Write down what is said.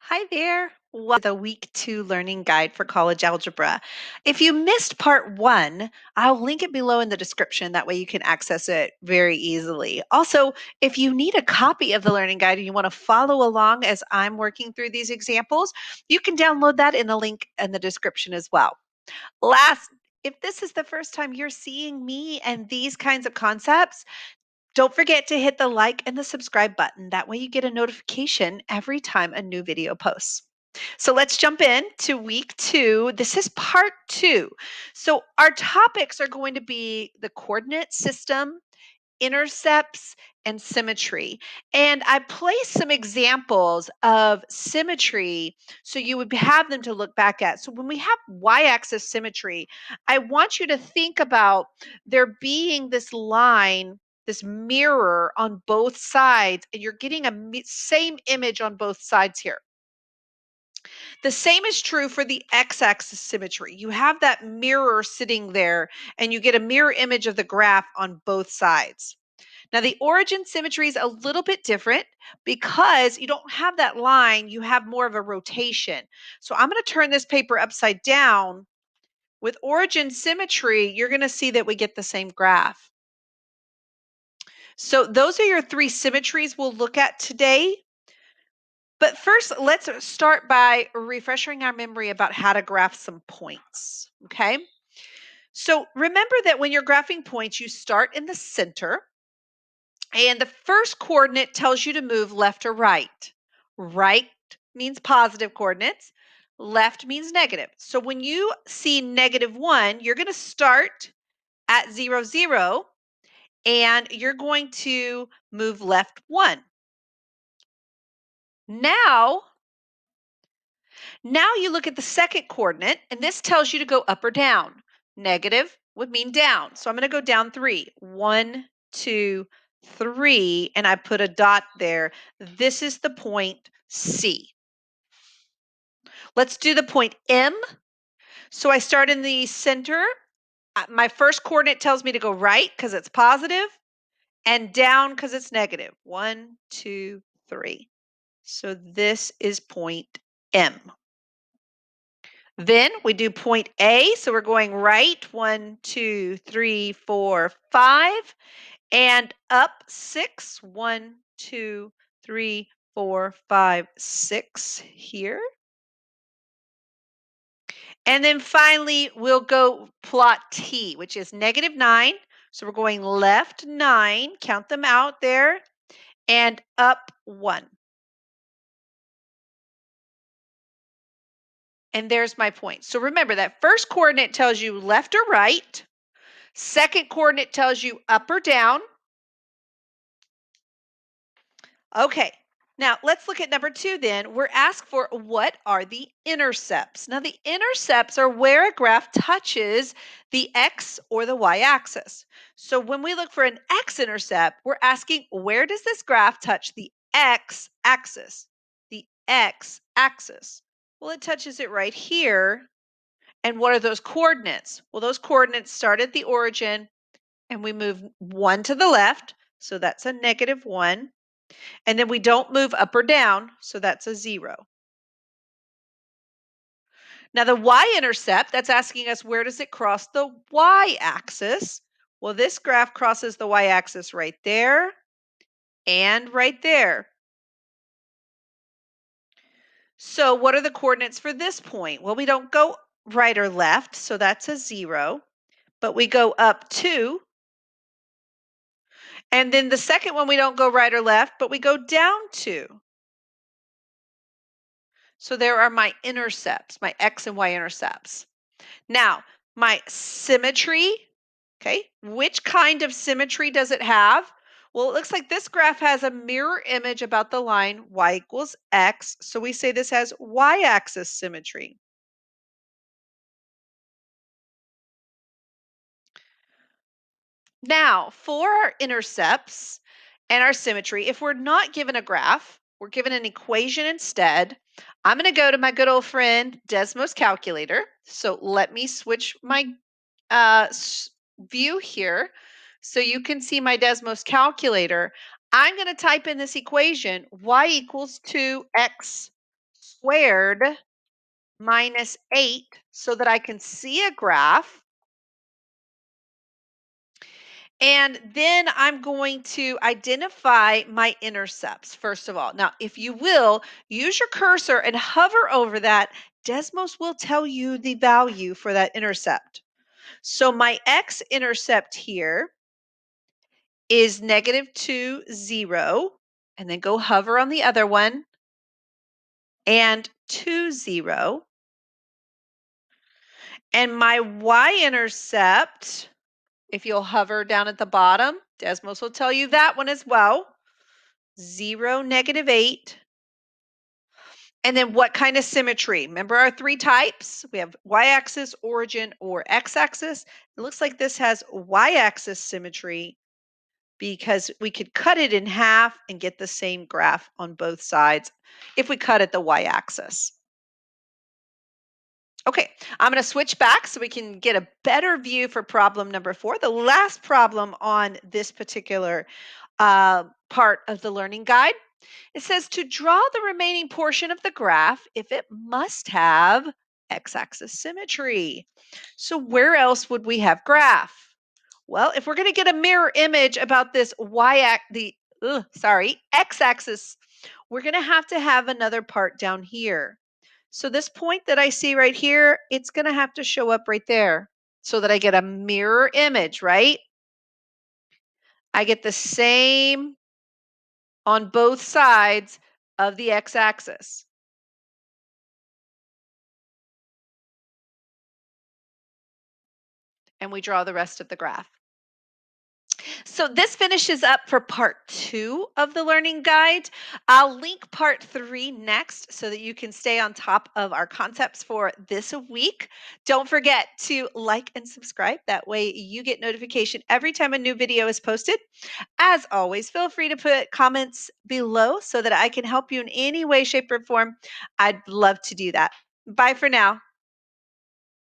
Hi there. Welcome to the week 2 learning guide for college algebra. If you missed part 1, I'll link it below in the description. That way you can access it very easily. Also, if you need a copy of the learning guide and you want to follow along as I'm working through these examples, you can download that in the link in the description as well. Last, if this is the first time you're seeing me and these kinds of concepts, don't forget to hit the like and the subscribe button. That way you get a notification every time a new video posts. So let's jump in to week 2. This is part 2. So our topics are going to be the coordinate system, intercepts, and symmetry. And I placed some examples of symmetry so you would have them to look back at. So when we have y-axis symmetry, I want you to think about there being this line, this mirror on both sides, and you're getting a same image on both sides here. The same is true for the x-axis symmetry. You have that mirror sitting there, and you get a mirror image of the graph on both sides. Now, the origin symmetry is a little bit different because you don't have that line, you have more of a rotation. So I'm going to turn this paper upside down. With origin symmetry, you're going to see that we get the same graph. So those are your 3 symmetries we'll look at today. But first, let's start by refreshing our memory about how to graph some points, okay? So remember that when you're graphing points, you start in the center. And the first coordinate tells you to move left or right. Right means positive coordinates, left means negative. So when you see -1, you're going to start at 0, 0, and you're going to move left 1. Now you look at the second coordinate, and this tells you to go up or down. Negative would mean down. So I'm going to go down 3. 1, 2, 3, and I put a dot there. This is the point C. Let's do the point M. So I start in the center. My first coordinate tells me to go right because it's positive, and down because it's negative. 1, 2, 3. So this is point M. Then we do point A. So we're going right. 1, 2, 3, 4, 5. And up 6. 1, 2, 3, 4, 5, 6 here. And then finally, we'll go plot T, which is -9. So we're going left 9, count them out there, and up 1. And there's my point. So remember that first coordinate tells you left or right. Second coordinate tells you up or down. Okay, now let's look at number 2 then. We're asked for what are the intercepts. Now the intercepts are where a graph touches the x or the y-axis. So when we look for an x-intercept, we're asking where does this graph touch the x-axis? The x-axis. Well, it touches it right here. And what are those coordinates? Well, those coordinates start at the origin and we move 1 to the left. So that's a -1. And then we don't move up or down, so that's a 0. Now the y-intercept, that's asking us where does it cross the y-axis? Well, this graph crosses the y-axis right there and right there. So what are the coordinates for this point? Well, we don't go right or left, so that's a 0, but we go up 2. And then the second one, we don't go right or left, but we go down 2. So there are my intercepts, my x and y intercepts. Now, my symmetry, okay, which kind of symmetry does it have? Well, it looks like this graph has a mirror image about the line y equals x, so we say this has y-axis symmetry. Now, for our intercepts and our symmetry, if we're not given a graph, we're given an equation instead. I'm going to go to my good old friend Desmos calculator. So let me switch my view here so you can see my Desmos calculator. I'm going to type in this equation, y equals 2x squared minus 8 so that I can see a graph. And then I'm going to identify my intercepts, first of all. Now, if you will, use your cursor and hover over that. Desmos will tell you the value for that intercept. So my x-intercept here is -2, 0. And then go hover on the other one and 2, 0. And my y-intercept, if you'll hover down at the bottom, Desmos will tell you that one as well. 0, -8. And then what kind of symmetry? Remember our three types? We have y-axis, origin, or x-axis. It looks like this has y-axis symmetry because we could cut it in half and get the same graph on both sides if we cut at the y-axis. Okay, I'm going to switch back so we can get a better view for problem number 4, the last problem on this particular part of the learning guide. It says to draw the remaining portion of the graph if it must have x-axis symmetry. So where else would we have graph? Well, if we're going to get a mirror image about this x-axis, we're going to have another part down here. So this point that I see right here, it's going to have to show up right there so that I get a mirror image, right? I get the same on both sides of the x-axis. And we draw the rest of the graph. So this finishes up for part 2 of the learning guide. I'll link part 3 next so that you can stay on top of our concepts for this week. Don't forget to like and subscribe. That way you get notification every time a new video is posted. As always, feel free to put comments below so that I can help you in any way, shape, or form. I'd love to do that. Bye for now.